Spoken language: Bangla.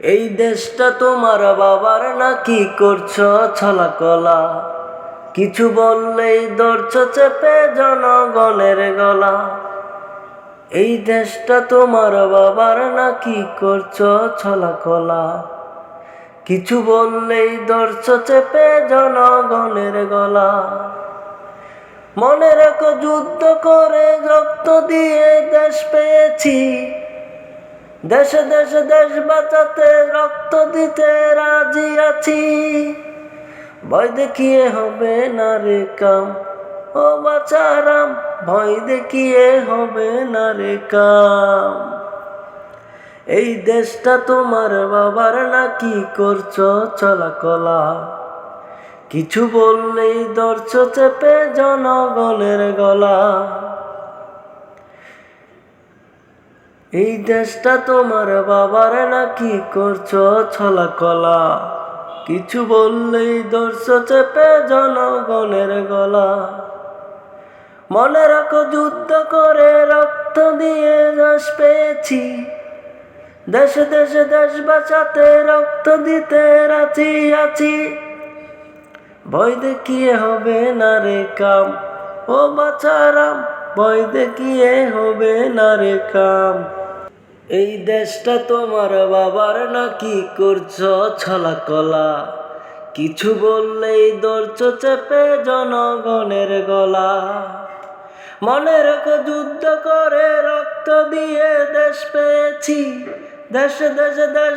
এই দেশটা তোমার বাবার নাকি করছো ছলাকলা, কিছু বললেই ধরছো চেপে জনগণের গলা। এই দেশটা তোমার বাবার নাকি করছো ছলাকলা, কিছু বললেই ধরছো চেপে জনগণের গলা। মনে রেখো যুদ্ধ করে রক্ত দিয়ে দেশ পেয়েছি, দেশে দেশে দেশ বাঁচাতে রক্ত দিতে রাজি আছি। ভয় দেখিয়ে হবে না রে কাম, ও বাচারাম, ভয় দেখিয়ে হবে না রে কাম। এই দেশটা তোমার বাবার নাকি করছো চলাকলা, কিছু বললেই ধরছো চেপে জনগণের গলা। এই দেশটা তোমার বাবার নাকি করছো ছলাকলা, কিছু বললেই ধরছো চেপে জনগণের গলা। মনে রাখো যুদ্ধ করে রক্ত দিয়ে দেশ পেয়েছি, দেশে দেশে দেশ বাঁচাতে রক্ত দিতে রাজি আছি। ভয় দেখিয়ে হবে না রে কাম, ও বাচারাম, ভয় দেখিয়ে হবে না রে কাম। এই দেশটা তোমার বাবার নাকি করছো ছলাকলা, কিছু বললেই ধরছো চেপে জনগণের গলা। মনে রেখো যুদ্ধ করে রক্ত দিয়ে দেশ পেয়েছি, দেশে দেশে দেশ